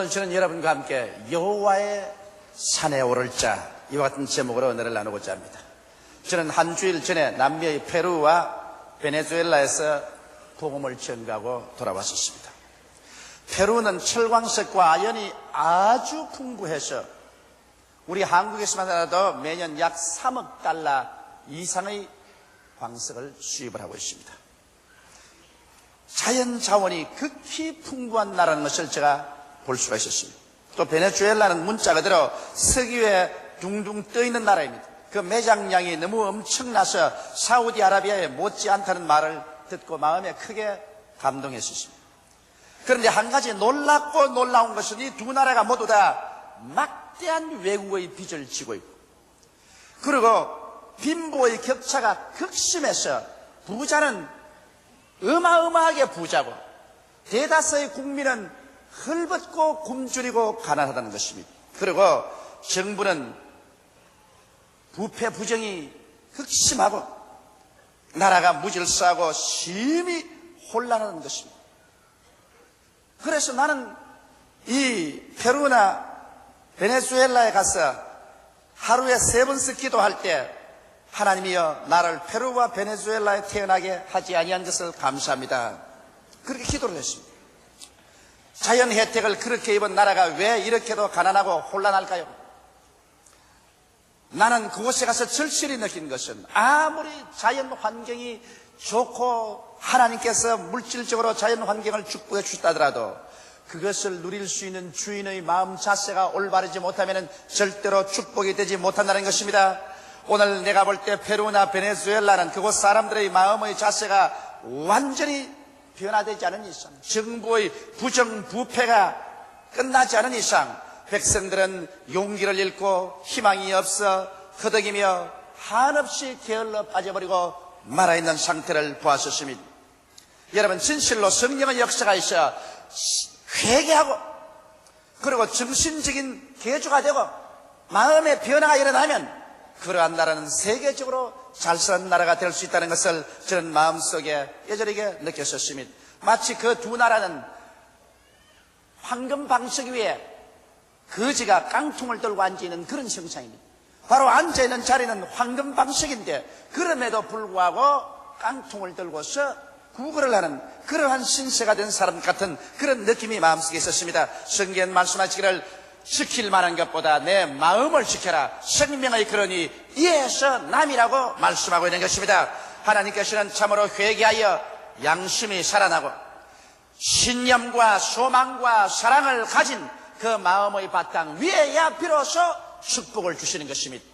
오늘 저는 여러분과 함께 여호와의 산에 오를 자, 이와 같은 제목으로 은혜를 나누고자 합니다. 저는 한 주일 전에 남미의 페루와 베네수엘라에서 복음을 전가하고 돌아왔었습니다. 페루는 철광석과 아연이 아주 풍부해서 우리 한국에서만 하더라도 매년 약 3억 달러 이상의 광석을 수입을 하고 있습니다. 자연 자원이 극히 풍부한 나라는 것을 제가 볼 수가 있었습니다. 또 베네수엘라는 문자 그대로 석유에 둥둥 떠있는 나라입니다. 그 매장량이 너무 엄청나서 사우디아라비아에 못지않다는 말을 듣고 마음에 크게 감동했었습니다. 그런데 한 가지 놀랍고 놀라운 것은 이 두 나라가 모두 다 막대한 외국의 빚을 지고 있고, 그리고 빈부의 격차가 극심해서 부자는 어마어마하게 부자고 대다수의 국민은 헐벗고 굶주리고 가난하다는 것입니다. 그리고 정부는 부패 부정이 극심하고 나라가 무질서하고 심히 혼란하는 것입니다. 그래서 나는 이 페루나 베네수엘라에 가서 하루에 3번씩 기도할 때, 하나님이여 나를 페루와 베네수엘라에 태어나게 하지 아니한 것을 감사합니다, 그렇게 기도를 했습니다. 자연 혜택을 그렇게 입은 나라가 왜 이렇게도 가난하고 혼란할까요? 나는 그곳에 가서 절실히 느낀 것은, 아무리 자연 환경이 좋고 하나님께서 물질적으로 자연 환경을 축복해 주셨다더라도 그것을 누릴 수 있는 주인의 마음 자세가 올바르지 못하면 절대로 축복이 되지 못한다는 것입니다. 오늘 내가 볼 때 페루나 베네수엘라는 그곳 사람들의 마음의 자세가 완전히 변화되지 않은 이상, 정부의 부정부패가 끝나지 않은 이상 백성들은 용기를 잃고 희망이 없어 허덕이며 한없이 게을러 빠져버리고 말아있는 상태를 보았었습니다. 여러분, 진실로 성령의 역사가 있어 회개하고 그리고 정신적인 개조가 되고 마음의 변화가 일어나면 그러한 나라는 세계적으로 잘 사는 나라가 될 수 있다는 것을 저는 마음속에 예절하게 느꼈었습니다. 마치 그 두 나라는 황금 방석 위에 거지가 깡통을 들고 앉아있는 그런 형상입니다. 바로 앉아있는 자리는 황금 방석인데 그럼에도 불구하고 깡통을 들고서 구걸을 하는 그러한 신세가 된 사람 같은 그런 느낌이 마음속에 있었습니다. 성경 말씀하시기를 지킬 만한 것보다 내 마음을 지켜라, 생명의 근원이 이에서 남이라고 말씀하고 있는 것입니다. 하나님께서는 참으로 회개하여 양심이 살아나고 신념과 소망과 사랑을 가진 그 마음의 바탕 위에야 비로소 축복을 주시는 것입니다.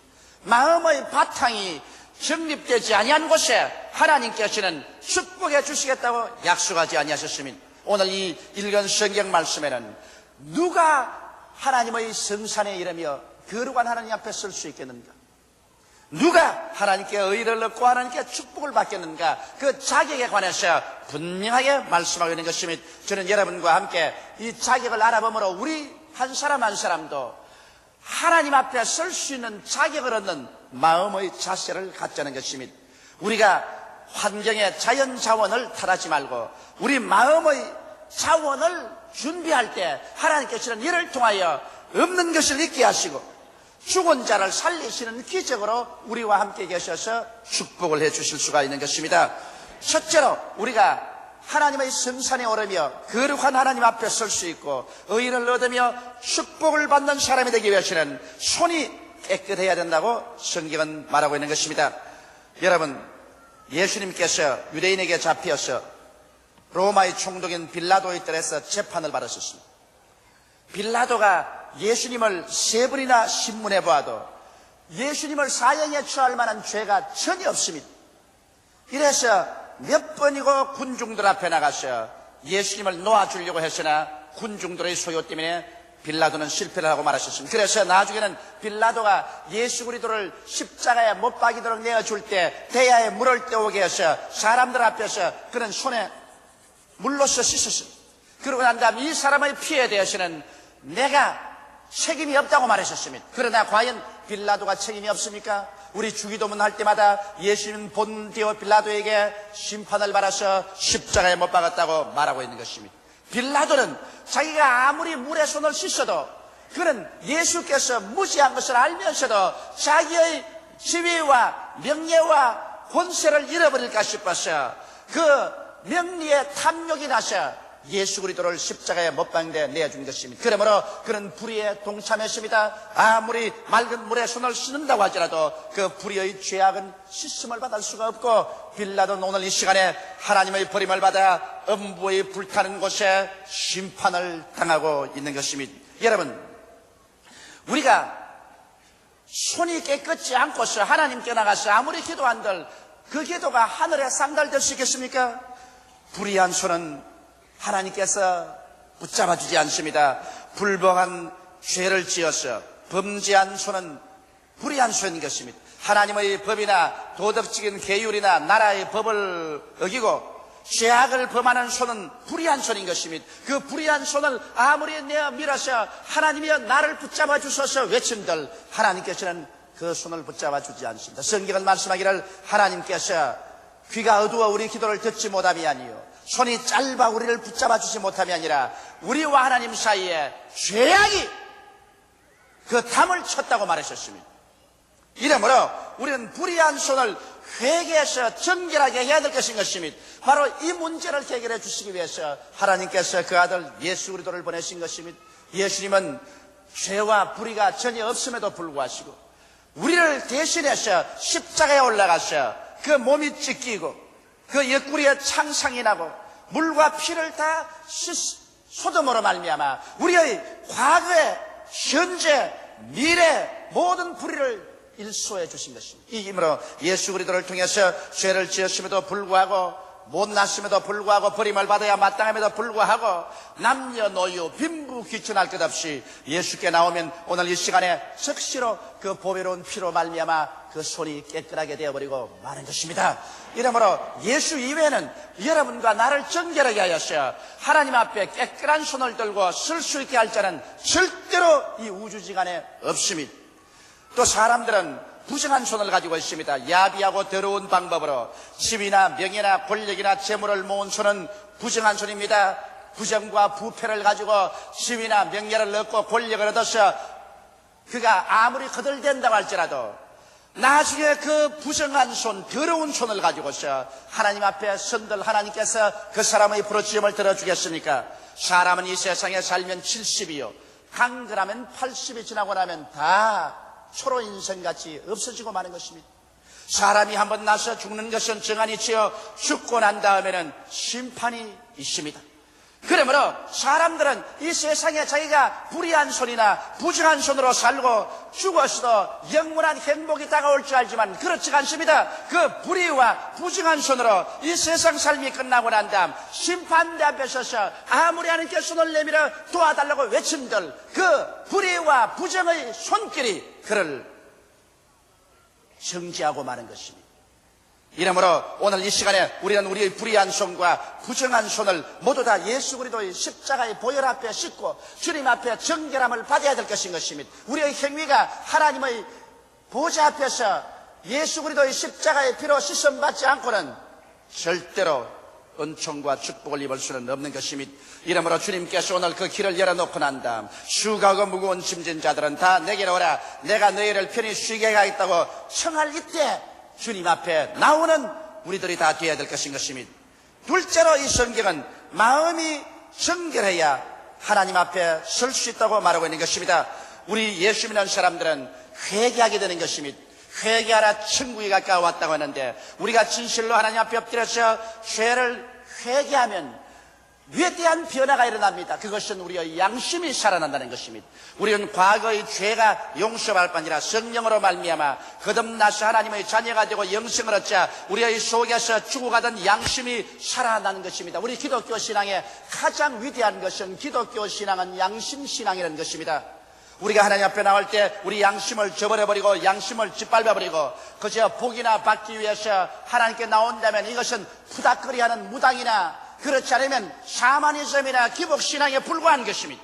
마음의 바탕이 정립되지 아니한 곳에 하나님께서는 축복해 주시겠다고 약속하지 아니하셨습니다. 오늘 이 읽은 성경 말씀에는 누가 하나님의 성산에 이르며 거룩한 하나님 앞에 설 수 있겠는가? 누가 하나님께 의를 얻고 하나님께 축복을 받겠는가? 그 자격에 관해서 분명하게 말씀하고 있는 것입니다. 저는 여러분과 함께 이 자격을 알아보므로 우리 한 사람 한 사람도 하나님 앞에 설 수 있는 자격을 얻는 마음의 자세를 갖자는 것입니다. 우리가 환경의 자연 자원을 탓하지 말고 우리 마음의 자원을 준비할 때 하나님께서는 이를 통하여 없는 것을 있게 하시고 죽은 자를 살리시는 기적으로 우리와 함께 계셔서 축복을 해 주실 수가 있는 것입니다. 첫째로 우리가 하나님의 성산에 오르며 거룩한 하나님 앞에 설 수 있고 의를 얻으며 축복을 받는 사람이 되기 위해서는 손이 깨끗해야 된다고 성경은 말하고 있는 것입니다. 여러분, 예수님께서 유대인에게 잡혀서 로마의 총독인 빌라도의 뜰에서 재판을 받으셨습니다. 빌라도가 예수님을 3번이나 신문해 보아도 예수님을 사형에 처할 만한 죄가 전혀 없습니다. 이래서 몇 번이고 군중들 앞에 나가서 예수님을 놓아주려고 했으나 군중들의 소요 때문에 빌라도는 실패를 하고 말았었습니다. 그래서 나중에는 빌라도가 예수 그리스도를 십자가에 못 박이도록 내어줄 때 대야에 물을 떠오게 해서 사람들 앞에서 그는 손에 물로써 씻었습니다. 그러고 난 다음 이 사람의 피해에 대해서는 내가 책임이 없다고 말하셨습니다. 그러나 과연 빌라도가 책임이 없습니까? 우리 주기도문 할 때마다 예수님 본디오 빌라도에게 심판을 받아서 십자가에 못 박았다고 말하고 있는 것입니다. 빌라도는 자기가 아무리 물에 손을 씻어도 그는 예수께서 무지한 것을 알면서도 자기의 지위와 명예와 권세를 잃어버릴까 싶어서 그 명리에 탐욕이 나서 예수 그리스도를 십자가에 못 박는데 내준 것입니다. 그러므로 그는 불의에 동참했습니다. 아무리 맑은 물에 손을 씻는다고 할지라도 그 불의의 죄악은 씻음을 받을 수가 없고, 빌라도는 오늘 이 시간에 하나님의 버림을 받아 음부의 불타는 곳에 심판을 당하고 있는 것입니다. 여러분, 우리가 손이 깨끗지 않고서 하나님께 나가서 아무리 기도한들 그 기도가 하늘에 상달될 수 있겠습니까? 불의한 손은 하나님께서 붙잡아 주지 않습니다. 불법한 죄를 지어서 범죄한 손은 불의한 손인 것입니다. 하나님의 법이나 도덕적인 계율이나 나라의 법을 어기고 죄악을 범하는 손은 불의한 손인 것입니다. 그 불의한 손을 아무리 내어 밀어서 하나님이여 나를 붙잡아 주소서 외친들 하나님께서는 그 손을 붙잡아 주지 않습니다. 성경은 말씀하기를 하나님께서 귀가 어두워 우리 기도를 듣지 못함이 아니요 손이 짧아 우리를 붙잡아 주지 못함이 아니라 우리와 하나님 사이에 죄악이 그 담을 쳤다고 말하셨습니다. 이러므로 우리는 불의한 손을 회개해서 정결하게 해야 될 것인 것입니다. 바로 이 문제를 해결해 주시기 위해서 하나님께서 그 아들 예수 그리스도를 보내신 것입니다. 예수님은 죄와 불의가 전혀 없음에도 불구하고 우리를 대신해서 십자가에 올라가서 그 몸이 찢기고 그 옆구리에 창상이 나고 물과 피를 다 소돔으로 말미암아 우리의 과거에 현재 미래 모든 불의를 일소해 주신 것입니다. 이 힘으로 예수 그리스도를 통해서 죄를 지었음에도 불구하고 못났음에도 불구하고 버림을 받아야 마땅함에도 불구하고 남녀노유 빈부 귀천할 것 없이 예수께 나오면 오늘 이 시간에 즉시로 그 보배로운 피로 말미암아 그 손이 깨끗하게 되어버리고 마는 것입니다. 이러므로 예수 이외에는 여러분과 나를 정결하게 하여서 하나님 앞에 깨끗한 손을 들고 쓸 수 있게 할 자는 절대로 이 우주지간에 없습니다. 또 사람들은 부정한 손을 가지고 있습니다. 야비하고 더러운 방법으로 지위나 명예나 권력이나 재물을 모은 손은 부정한 손입니다. 부정과 부패를 가지고 지위나 명예를 얻고 권력을 얻어서 그가 아무리 거들댄다고 할지라도 나중에 그 부정한 손, 더러운 손을 가지고서 하나님 앞에 선들 하나님께서 그 사람의 부르짖음을 들어주겠습니까? 사람은 이 세상에 살면 70이요 강건하면 80이 지나고 나면 다 초로 인생같이 없어지고 마는 것입니다. 사람이 한번 나서 죽는 것은 정한이지요 죽고 난 다음에는 심판이 있습니다. 그러므로 사람들은 이 세상에 자기가 불의한 손이나 부정한 손으로 살고 죽었어도 영원한 행복이 다가올 줄 알지만 그렇지 않습니다. 그 불의와 부정한 손으로 이 세상 삶이 끝나고 난 다음 심판대 앞에 서서 아무리 하나님께 손을 내밀어 도와달라고 외친들 그 불의와 부정의 손길이 그를 정지하고 마는 것입니다. 이러므로 오늘 이 시간에 우리는 우리의 불의한 손과 부정한 손을 모두 다 예수 그리스도의 십자가의 보혈 앞에 싣고 주님 앞에 정결함을 받아야 될 것인 것입니다. 우리의 행위가 하나님의 보좌 앞에서 예수 그리스도의 십자가의 피로 씻음 받지 않고는 절대로 은총과 축복을 입을 수는 없는 것입니다. 이러므로 주님께서 오늘 그 길을 열어놓고 난 다음 수고하고 무거운 짐진 자들은 다 내게로 오라 내가 너희를 편히 쉬게 하겠다고 청할 이때 주님 앞에 나오는 우리들이 다 되어야 될 것인 것입니다. 둘째로 이 성경은 마음이 정결해야 하나님 앞에 설 수 있다고 말하고 있는 것입니다. 우리 예수 믿는 사람들은 회개하게 되는 것입니다. 회개하라 천국이 가까워왔다고 하는데 우리가 진실로 하나님 앞에 엎드려서 죄를 회개하면 위대한 변화가 일어납니다. 그것은 우리의 양심이 살아난다는 것입니다. 우리는 과거의 죄가 용서할 뿐 아니라 성령으로 말미암아 거듭나서 하나님의 자녀가 되고 영생을 얻자 우리의 속에서 죽어가던 양심이 살아나는 것입니다. 우리 기독교 신앙의 가장 위대한 것은 기독교 신앙은 양심 신앙이라는 것입니다. 우리가 하나님 앞에 나올 때 우리 양심을 저버려버리고 양심을 짓밟아버리고 그저 복이나 받기 위해서 하나님께 나온다면 이것은 푸닥거리하는 무당이나 그렇지 않으면 샤머니즘이나 기복신앙에 불과한 것입니다.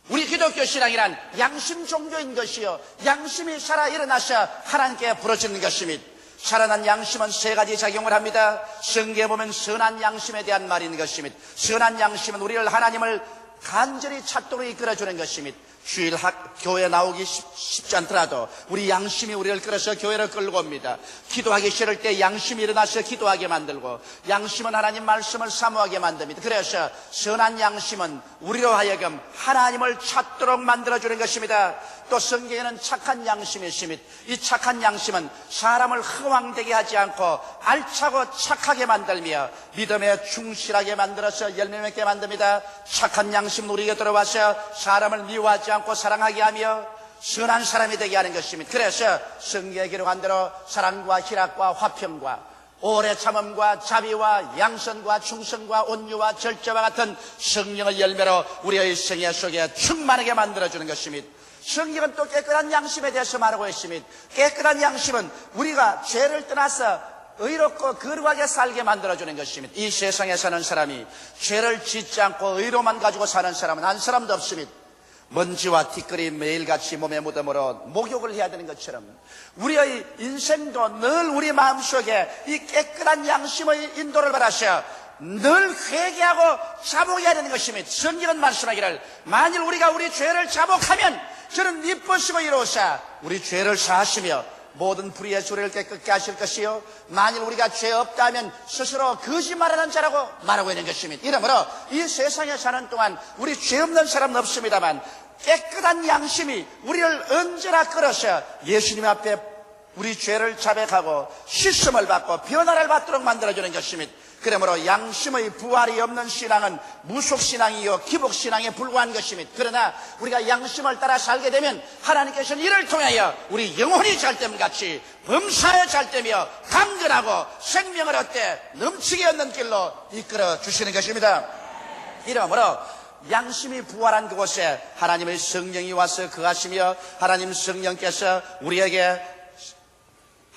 우리 기독교 신앙이란 양심 종교인 것이요 양심이 살아 일어나서 하나님께 부르짖는 것입니다. 살아난 양심은 세 가지 작용을 합니다. 성경에 보면 선한 양심에 대한 말인 것입니다. 선한 양심은 우리를 하나님을 간절히 찾도록 이끌어주는 것입니다. 주일 교회 나오기 쉽지 않더라도 우리 양심이 우리를 끌어서 교회를 끌고 옵니다. 기도하기 싫을 때 양심이 일어나서 기도하게 만들고, 양심은 하나님 말씀을 사모하게 만듭니다. 그래서 선한 양심은 우리로 하여금 하나님을 찾도록 만들어주는 것입니다. 또 성경에는 착한 양심이 있습니다. 이 착한 양심은 사람을 허황되게 하지 않고 알차고 착하게 만들며 믿음에 충실하게 만들어서 열매 맺게 만듭니다. 착한 양심은 우리에게 들어와서 사람을 미워하지 않고 사랑하게 하며 선한 사람이 되게 하는 것입니다. 그래서 성경에 기록한 대로 사랑과 희락과 화평과 오래 참음과 자비와 양선과 충성과 온유와 절제와 같은 성령의 열매로 우리의 생애 속에 충만하게 만들어주는 것입니다. 성경은 또 깨끗한 양심에 대해서 말하고 있습니다. 깨끗한 양심은 우리가 죄를 떠나서 의롭고 거룩하게 살게 만들어주는 것입니다. 이 세상에 사는 사람이 죄를 짓지 않고 의로만 가지고 사는 사람은 한 사람도 없습니다. 먼지와 티끌이 매일같이 몸에 묻음으로 목욕을 해야 되는 것처럼 우리의 인생도 늘 우리 마음속에 이 깨끗한 양심의 인도를 받아서 늘 회개하고 자복해야 되는 것입니다. 성경은 말씀하기를 만일 우리가 우리 죄를 자복하면 저는 미쁘시고 이로사 우리 죄를 사하시며 모든 불의의 소리를 깨끗게 하실 것이요 만일 우리가 죄 없다면 스스로 거짓말하는 자라고 말하고 있는 것입니다. 이러므로 이 세상에 사는 동안 우리 죄 없는 사람은 없습니다만 깨끗한 양심이 우리를 언제나 끌어서 예수님 앞에 우리 죄를 자백하고 씻음을 받고 변화를 받도록 만들어주는 것입니다. 그러므로 양심의 부활이 없는 신앙은 무속신앙이요 기복신앙에 불과한 것입니다. 그러나 우리가 양심을 따라 살게 되면 하나님께서는 이를 통하여 우리 영혼이 잘됨같이 범사에 잘되며 강건하고 생명을 얻되 넘치게 얻는 길로 이끌어 주시는 것입니다. 이러므로 양심이 부활한 그곳에 하나님의 성령이 와서 거하시며 하나님 성령께서 우리에게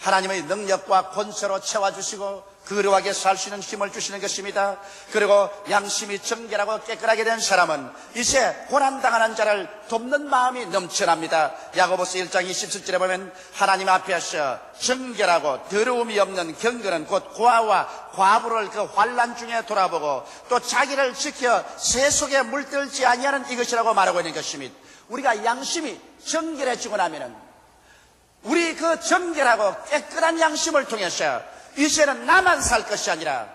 하나님의 능력과 권세로 채워주시고 거룩하게 살 수 있는 힘을 주시는 것입니다. 그리고 양심이 정결하고 깨끗하게 된 사람은 이제 고난당하는 자를 돕는 마음이 넘쳐납니다. 야고보서 1장 27절에 보면 하나님 앞에서 정결하고 더러움이 없는 경건은 곧 고아와 과부를 그 환난 중에 돌아보고 또 자기를 지켜 새 속에 물들지 아니하는 이것이라고 말하고 있는 것입니다. 우리가 양심이 정결해지고 나면은 우리 그 정결하고 깨끗한 양심을 통해서 이제는 나만 살 것이 아니라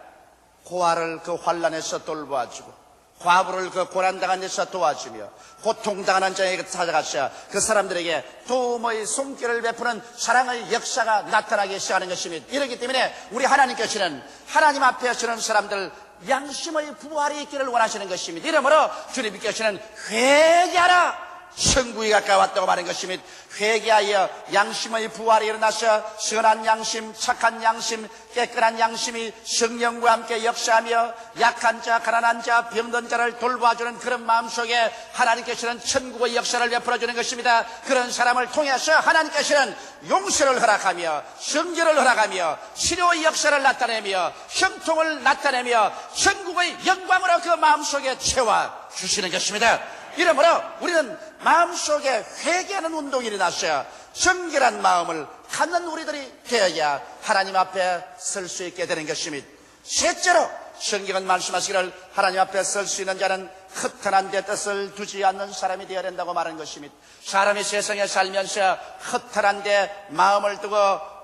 고아를 그 환난에서 돌보아주고 과부를 그 고난당한 데서 도와주며 고통당하는 자에게 찾아가서 그 사람들에게 도움의 손길을 베푸는 사랑의 역사가 나타나기 시작하는 것입니다. 이렇기 때문에 우리 하나님께서는 하나님 앞에 서는 사람들 양심의 부활이 있기를 원하시는 것입니다. 이러므로 주님께서는 회개하라 천국이 가까웠다고 말한 것입니다. 회개하여 양심의 부활이 일어나서 선한 양심, 착한 양심, 깨끗한 양심이 성령과 함께 역사하며 약한 자, 가난한 자, 병든 자를 돌봐주는 그런 마음속에 하나님께서는 천국의 역사를 베풀어주는 것입니다. 그런 사람을 통해서 하나님께서는 용서를 허락하며 성결을 허락하며 치료의 역사를 나타내며 형통을 나타내며 천국의 영광으로 그 마음속에 채워주시는 것입니다. 이러므로 우리는 마음속에 회개하는 운동이 일어났어야 정결한 마음을 갖는 우리들이 되어야 하나님 앞에 설 수 있게 되는 것입니다. 셋째로 성경은 말씀하시기를 하나님 앞에 설 수 있는 자는 허탄한 데 뜻을 두지 않는 사람이 되어야 된다고 말하는 것입니다. 사람이 세상에 살면서 허탄한 데 마음을 두고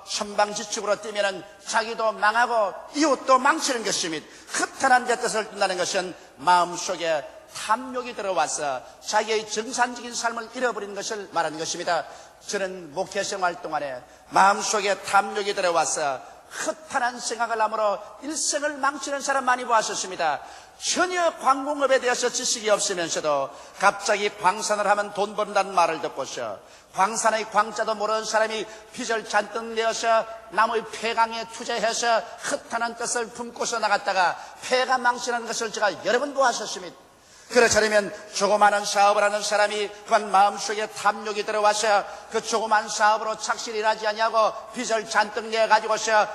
천방지축으로 뛰면은 자기도 망하고 이웃도 망치는 것입니다. 허탄한 데 뜻을 둔다는 것은 마음속에 탐욕이 들어와서 자기의 정상적인 삶을 잃어버리는 것을 말하는 것입니다. 저는 목회생활 동안에 마음속에 탐욕이 들어와서 허탄한 생각을 함으로 일생을 망치는 사람 많이 보았었습니다. 전혀 광공업에 대해서 지식이 없으면서도 갑자기 광산을 하면 돈 번다는 말을 듣고서 광산의 광자도 모르는 사람이 빚을 잔뜩 내어서 나무의 폐강에 투자해서 허탄한 뜻을 품고서 나갔다가 폐가 망치는 것을 제가 여러 번 보았었습니다. 그렇다면 조그마한 사업을 하는 사람이 그만 마음속에 탐욕이 들어와서 그 조그만 사업으로 착실히 일하지 아니하고 빚을 잔뜩 내가지고서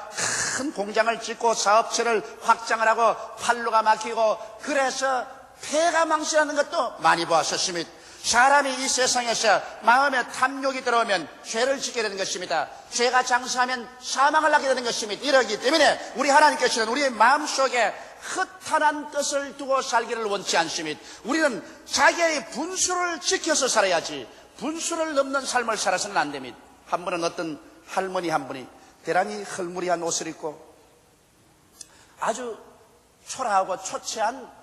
큰 공장을 짓고 사업체를 확장을 하고 판로가 막히고 그래서 폐가 망신하는 것도 많이 보았었습니다. 사람이 이 세상에서 마음에 탐욕이 들어오면 죄를 짓게 되는 것입니다. 죄가 장수하면 사망을 하게 되는 것입니다. 이러기 때문에 우리 하나님께서는 우리의 마음속에 허탄한 뜻을 두고 살기를 원치 않습니다. 우리는 자기의 분수를 지켜서 살아야지 분수를 넘는 삶을 살아서는 안 됩니다. 한 번은 어떤 할머니 한 분이 대단히 헐무리한 옷을 입고 아주 초라하고 초췌한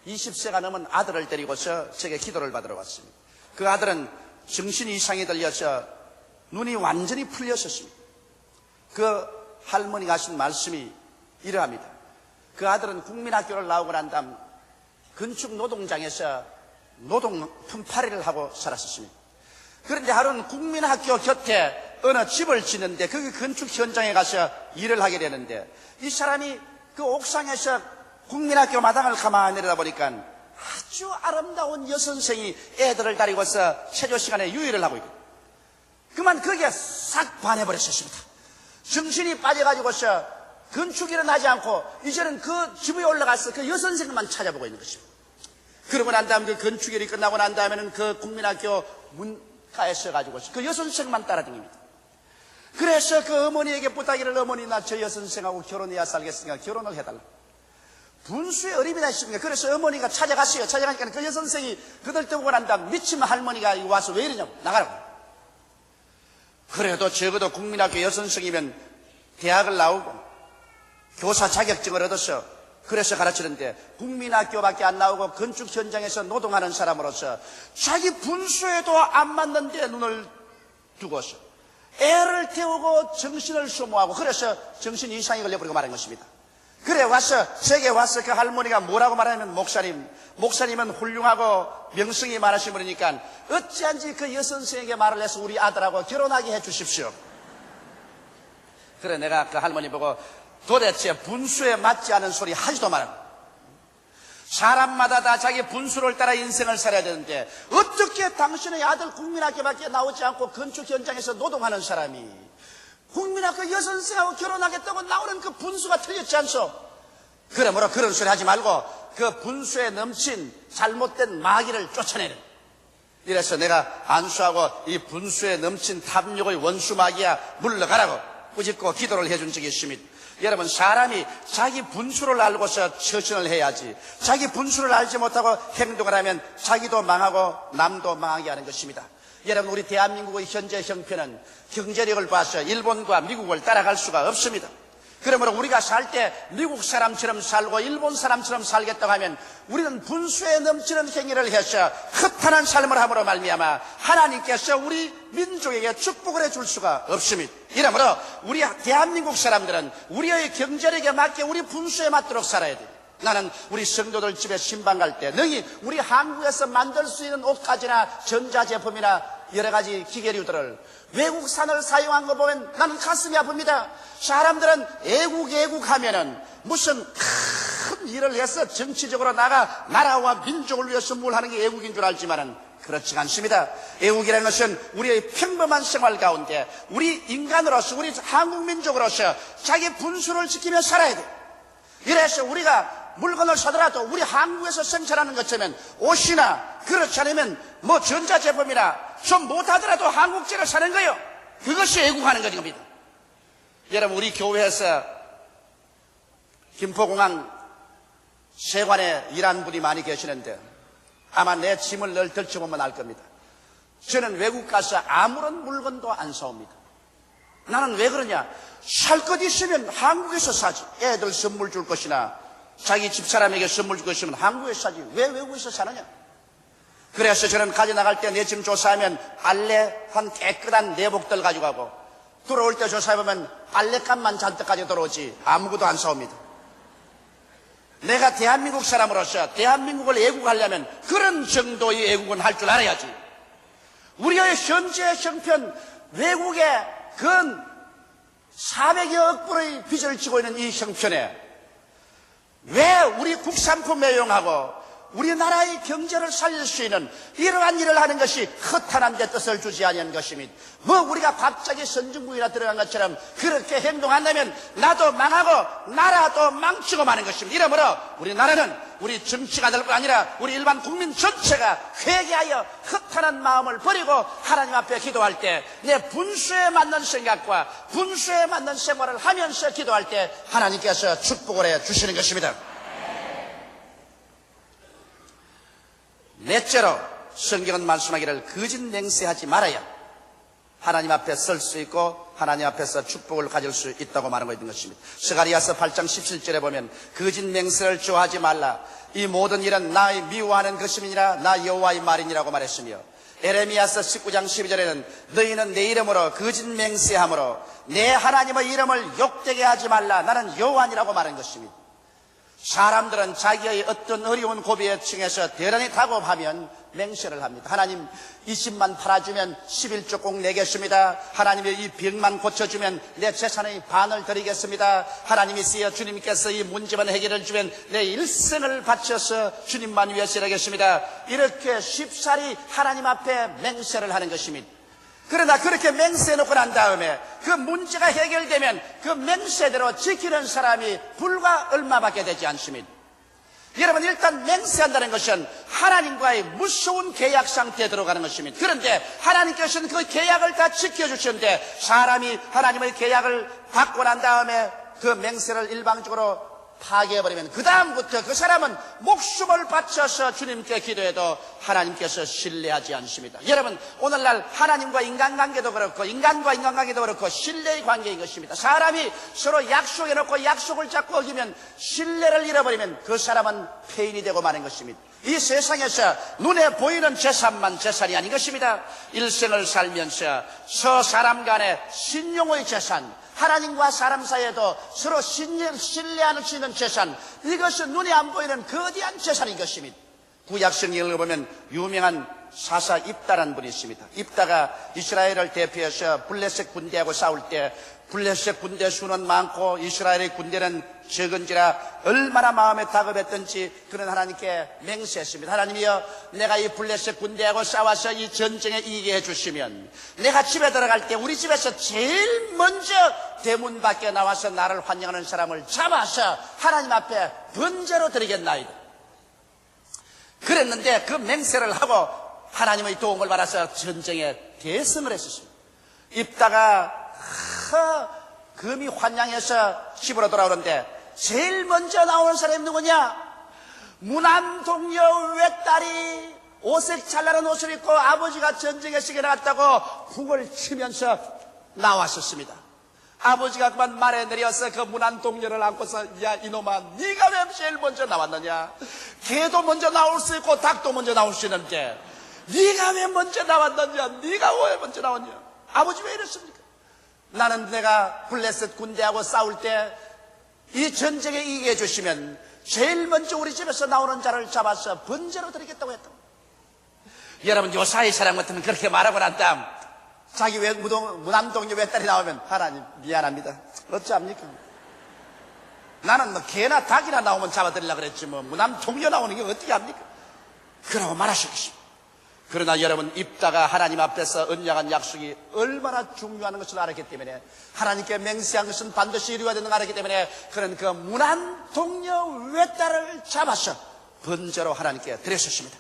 20세가 넘은 아들을 데리고서 제게 기도를 받으러 왔습니다. 그 아들은 정신 이상이 들려서 눈이 완전히 풀렸었습니다. 그 할머니가 하신 말씀이 이러합니다. 그 아들은 국민학교를 나오고 난 다음 건축 노동장에서 노동 품팔이를 하고 살았었습니다. 그런데 하루는 국민학교 곁에 어느 집을 짓는데 그 건축 현장에 가서 일을 하게 되는데 이 사람이 그 옥상에서 국민학교 마당을 가만히 내려다보니까 아주 아름다운 여선생이 애들을 데리고서 체조 시간에 유의를 하고 있고 그만 거기에 싹 반해버렸었습니다. 정신이 빠져가지고서 건축일은 하지 않고 이제는 그 집에 올라가서 그 여선생만 찾아보고 있는 것입니다. 그러고 난 다음 그 건축일이 끝나고 난 다음에는 그 국민학교 문가에 서가지고서 그 여선생만 따라다닙니다. 그래서 그 어머니에게 부탁이를 어머니 나 저 여선생하고 결혼해야 살겠으니까 결혼을 해달라. 분수의 어림이다 싶습니다. 그래서 어머니가 찾아갔어요. 찾아가니까 그 여선생이 그들 떠보고 난 다음 미치면 할머니가 와서 왜 이러냐고 나가라고. 그래도 적어도 국민학교 여선생이면 대학을 나오고 교사 자격증을 얻어서 그래서 가르치는데 국민학교밖에 안 나오고 건축 현장에서 노동하는 사람으로서 자기 분수에도 안 맞는데 눈을 두고서 애를 태우고 정신을 소모하고 그래서 정신 이상이 걸려버리고 말한 것입니다. 그래 와서 제게 와서 그 할머니가 뭐라고 말하면 목사님은 훌륭하고 명성이 많으신 분이니까 어찌한지 그 여선생에게 말을 해서 우리 아들하고 결혼하게 해 주십시오. 그래 내가 그 할머니 보고 도대체 분수에 맞지 않은 소리 하지도 마라. 사람마다 다 자기 분수를 따라 인생을 살아야 되는데 어떻게 당신의 아들 국민학교밖에 나오지 않고 건축 현장에서 노동하는 사람이 국민학교 여선생하고 결혼하겠다고 나오는 그 분수가 틀렸지 않소? 그러므로 그런 소리 하지 말고 그 분수에 넘친 잘못된 마귀를 쫓아내는. 이래서 내가 안수하고 이 분수에 넘친 탐욕의 원수 마귀야 물러가라고 꾸짖고 기도를 해준 적이 있습니다. 여러분 사람이 자기 분수를 알고서 처신을 해야지 자기 분수를 알지 못하고 행동을 하면 자기도 망하고 남도 망하게 하는 것입니다. 여러분 우리 대한민국의 현재 형편은 경제력을 봐서 일본과 미국을 따라갈 수가 없습니다. 그러므로 우리가 살 때 미국 사람처럼 살고 일본 사람처럼 살겠다고 하면 우리는 분수에 넘치는 행위를 해서 허탄한 삶을 함으로 말미암아 하나님께서 우리 민족에게 축복을 해줄 수가 없습니다. 이러므로 우리 대한민국 사람들은 우리의 경제력에 맞게 우리 분수에 맞도록 살아야 돼요. 나는 우리 성도들 집에 신방 갈 때 능히 우리 한국에서 만들 수 있는 옷가지나 전자제품이나 여러 가지 기계류들을 외국산을 사용한 거 보면 나는 가슴이 아픕니다. 사람들은 애국 하면은 무슨 큰 일을 해서 정치적으로 나라와 민족을 위해서 뭘 하는 게 애국인 줄 알지만은 그렇지 않습니다. 애국이라는 것은 우리의 평범한 생활 가운데 우리 인간으로서 우리 한국 민족으로서 자기 분수를 지키며 살아야 돼. 이래서 우리가 물건을 사더라도 우리 한국에서 생산하는 것처럼 옷이나 그렇지 않으면 뭐 전자제품이나 좀 못하더라도 한국제를 사는 거예요. 그것이 애국하는 겁니다. 여러분 우리 교회에서 김포공항 세관에 일하는 분이 많이 계시는데 아마 내 짐을 늘 들춰보면 알 겁니다. 저는 외국 가서 아무런 물건도 안 사옵니다. 나는 왜 그러냐? 살 것 있으면 한국에서 사지. 애들 선물 줄 것이나 자기 집사람에게 선물 줄 것이면 한국에서 사지. 왜 외국에서 사느냐? 그래서 저는 가져나갈 때 내 짐 조사하면 빨래한 깨끗한 내복들 가지고 가고 들어올 때 조사해보면 빨래값만 잔뜩 가지고 들어오지 아무것도 안 사옵니다. 내가 대한민국 사람으로서 대한민국을 애국하려면 그런 정도의 애국은 할 줄 알아야지. 우리의 현재 형편 외국에 근 400여 불의 빚을 지고 있는 이 형편에 왜 우리 국산품 애용하고 우리나라의 경제를 살릴 수 있는 이러한 일을 하는 것이 허탄한 데 뜻을 주지 아니한 것입니다. 뭐 우리가 갑자기 선진국이나 들어간 것처럼 그렇게 행동한다면 나도 망하고 나라도 망치고 마는 것입니다. 이러므로 우리나라는 우리 정치가들뿐 아니라 우리 일반 국민 전체가 회개하여 허탄한 마음을 버리고 하나님 앞에 기도할 때 내 분수에 맞는 생각과 분수에 맞는 생활을 하면서 기도할 때 하나님께서 축복을 해 주시는 것입니다. 넷째로 성경은 말씀하기를 거짓 맹세하지 말아야 하나님 앞에 설 수 있고 하나님 앞에서 축복을 가질 수 있다고 말하고 있는 것입니다. 스가랴서 8장 17절에 보면 거짓 맹세를 좋아하지 말라. 이 모든 일은 나의 미워하는 것임이니라 나 여호와의 말이니라고 말했으며 에레미야서 19장 12절에는 너희는 내 이름으로 거짓 맹세함으로 내 하나님의 이름을 욕되게 하지 말라. 나는 여호와니라고 말한 것입니다. 사람들은 자기의 어떤 어려운 고비에 층에서 대단히 다급하면 맹세를 합니다. 하나님 이 집만 팔아주면 11조 꼭 내겠습니다. 하나님이 이 병만 고쳐주면 내 재산의 반을 드리겠습니다. 하나님이 쓰여 주님께서 이 문제만 해결해 주면 내 일생을 바쳐서 주님만 위해서 일하겠습니다. 이렇게 쉽사리 하나님 앞에 맹세를 하는 것입니다. 그러나 그렇게 맹세해놓고 난 다음에 그 문제가 해결되면 그 맹세대로 지키는 사람이 불과 얼마밖에 되지 않습니다. 여러분, 일단 맹세한다는 것은 하나님과의 무서운 계약 상태에 들어가는 것입니다. 그런데 하나님께서는 그 계약을 다 지켜주시는데 사람이 하나님의 계약을 받고 난 다음에 그 맹세를 일방적으로 파괴해버리면 그 다음부터 그 사람은 목숨을 바쳐서 주님께 기도해도 하나님께서 신뢰하지 않습니다. 여러분, 오늘날 하나님과 인간관계도 그렇고 인간과 인간관계도 그렇고 신뢰의 관계인 것입니다. 사람이 서로 약속해놓고 약속을 자꾸 어기면 신뢰를 잃어버리면 그 사람은 폐인이 되고 마는 것입니다. 이 세상에서 눈에 보이는 재산만 재산이 아닌 것입니다. 일생을 살면서 사람 간의 신용의 재산, 하나님과 사람 사이에도 서로 신뢰할 수 있는 재산, 이것은 눈에 안 보이는 거대한 재산인 것입니다. 구약 성경을 보면 유명한 사사 입다라는 분이 있습니다. 입다가 이스라엘을 대표해서 블레셋 군대하고 싸울 때 블레셋 군대 수는 많고 이스라엘의 군대는 적은지라 얼마나 마음에 다급했던지 그런 하나님께 맹세했습니다. 하나님이여, 내가 이 블레셋 군대하고 싸워서 이 전쟁에 이기게 해주시면 내가 집에 들어갈 때 우리 집에서 제일 먼저 대문 밖에 나와서 나를 환영하는 사람을 잡아서 하나님 앞에 번제로 드리겠나이다. 그랬는데 그 맹세를 하고 하나님의 도움을 받아서 전쟁에 대승을 했었습니다. 입다가 금이 환양해서 집으로 돌아오는데 제일 먼저 나오는 사람이 누구냐? 무난동녀 외딸이 오색 찬란한 옷을 입고 아버지가 전쟁에 시게 나갔다고 북을 치면서 나왔었습니다. 아버지가 그만 말에 내려서 그 무난동녀를 안고서 야 이놈아, 네가 왜 제일 먼저 나왔느냐? 개도 먼저 나올 수 있고 닭도 먼저 나올 수 있는데 네가 왜 먼저 나왔느냐? 네가 왜 먼저 나왔냐? 아버지 왜 이랬습니까? 나는 내가 블레셋 군대하고 싸울 때 이 전쟁에 이기게 해주시면 제일 먼저 우리 집에서 나오는 자를 잡아서 번제로 드리겠다고 했다고. 여러분, 요사이 사람 같으면 그렇게 말하고 난 다음 자기 무남동녀 외딸이 나오면 하나님 미안합니다. 어찌합니까? 나는 뭐 개나 닭이나 나오면 잡아드리려고 그랬지 뭐 무남동녀 나오는 게 어떻게 합니까? 그러고 말하시겠습니다. 그러나 여러분, 입다가 하나님 앞에서 언약한 약속이 얼마나 중요한 것을 알았기 때문에 하나님께 맹세한 것은 반드시 이루어야 되는 걸 알았기 때문에 그런 그 무난동녀 외딸을 잡아서 번제로 하나님께 드렸었습니다.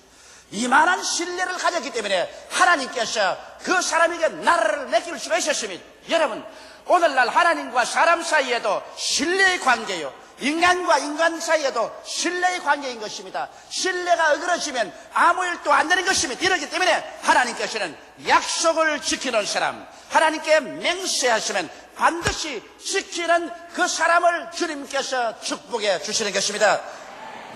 이만한 신뢰를 가졌기 때문에 하나님께서 그 사람에게 나라를 맡길 수가 있었습니다. 여러분, 오늘날 하나님과 사람 사이에도 신뢰의 관계요, 인간과 인간 사이에도 신뢰의 관계인 것입니다. 신뢰가 어그러지면 아무 일도 안 되는 것입니다. 이렇기 때문에 하나님께서는 약속을 지키는 사람, 하나님께 맹세하시면 반드시 지키는 그 사람을 주님께서 축복해 주시는 것입니다.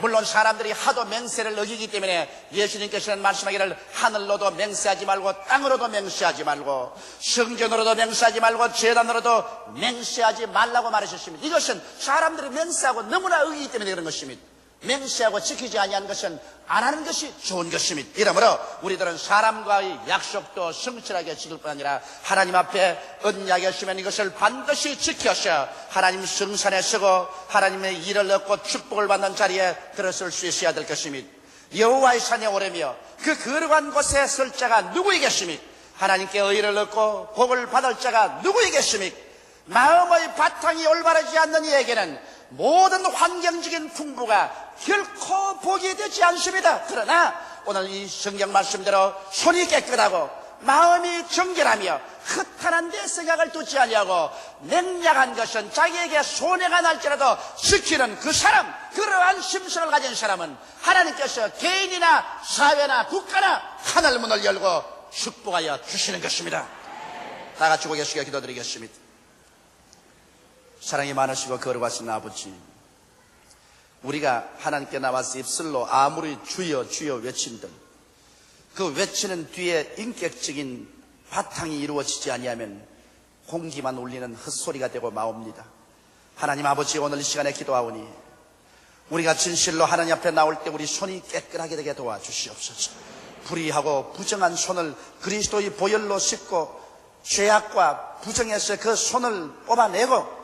물론 사람들이 하도 맹세를 어기기 때문에 예수님께서는 말씀하기를 하늘로도 맹세하지 말고 땅으로도 맹세하지 말고 성전으로도 맹세하지 말고 제단으로도 맹세하지 말라고 말하셨습니다. 이것은 사람들이 맹세하고 너무나 어기기 때문에 그런 것입니다. 맹세하고 지키지 아니한 것은 안 하는 것이 좋은 것입니다. 이러므로 우리들은 사람과의 약속도 성실하게 지킬 뿐 아니라 하나님 앞에 언약했으면 이것을 반드시 지켜서 하나님 성산에 서고 하나님의 일을 얻고 축복을 받는 자리에 들어설 수 있어야 될 것입니다. 여호와의 산에 오르며 그 거룩한 곳에 설 자가 누구이겠습니까? 하나님께 의를 얻고 복을 받을 자가 누구이겠습니까? 마음의 바탕이 올바르지 않는 이에게는 모든 환경적인 풍부가 결코 복이 되지 않습니다. 그러나 오늘 이 성경 말씀대로 손이 깨끗하고 마음이 정결하며 허탄한 데 생각을 두지 아니하고 맹약한 것은 자기에게 손해가 날지라도 지키는 그 사람, 그러한 심성을 가진 사람은 하나님께서 개인이나 사회나 국가나 하늘 문을 열고 축복하여 주시는 것입니다. 다 같이 고개 숙여 기도드리겠습니다. 사랑이 많으시고 거룩하신 아버지, 우리가 하나님께 나와서 입술로 아무리 주여 주여 외친들 그 외치는 뒤에 인격적인 바탕이 이루어지지 아니하면 공기만 울리는 헛소리가 되고 마옵니다. 하나님 아버지, 오늘 이 시간에 기도하오니 우리가 진실로 하나님 앞에 나올 때 우리 손이 깨끗하게 되게 도와주시옵소서. 불의하고 부정한 손을 그리스도의 보혈로 씻고 죄악과 부정에서 그 손을 뽑아내고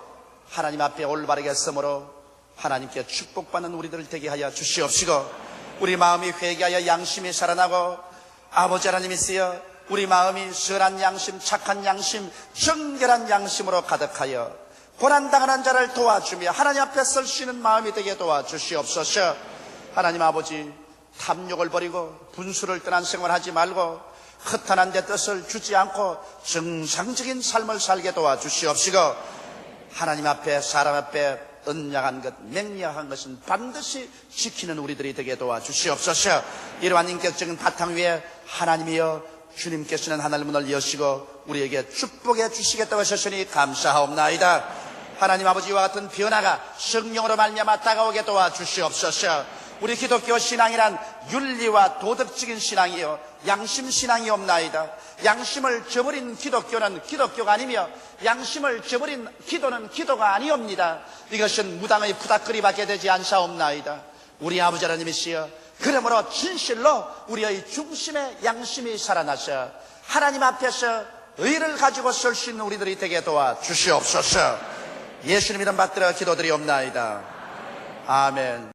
하나님 앞에 올바르게 섬으로 하나님께 축복받는 우리들을 되게 하여 주시옵시고, 우리 마음이 회개하여 양심이 살아나고 아버지 하나님이시여 우리 마음이 선한 양심, 착한 양심, 정결한 양심으로 가득하여 고난당하는 자를 도와주며 하나님 앞에 설 수 있는 마음이 되게 도와주시옵소서. 하나님 아버지, 탐욕을 버리고 분수를 떠난 생활하지 말고 허탄한 데 뜻을 주지 않고 정상적인 삶을 살게 도와주시옵시고, 하나님 앞에 사람 앞에 언약한 것, 맹약한 것은 반드시 지키는 우리들이 되게 도와주시옵소서. 이러한 인격적인 바탕 위에 하나님이여 주님께서는 하늘 문을 여시고 우리에게 축복해 주시겠다고 하셨으니 감사하옵나이다. 하나님 아버지와 같은 변화가 성령으로 말미암아 다가오게 도와주시옵소서. 우리 기독교 신앙이란 윤리와 도덕적인 신앙이요 양심 신앙이 없나이다. 양심을 저버린 기독교는 기독교가 아니며 양심을 저버린 기도는 기도가 아니옵니다. 이것은 무당의 푸닥거리밖에 되지 않사옵나이다. 우리 아버지 하나님이시여, 그러므로 진실로 우리의 중심에 양심이 살아나서 하나님 앞에서 의를 가지고 설 수 있는 우리들이 되게 도와주시옵소서. 예수님 이름 받들어 기도드리옵나이다. 아멘.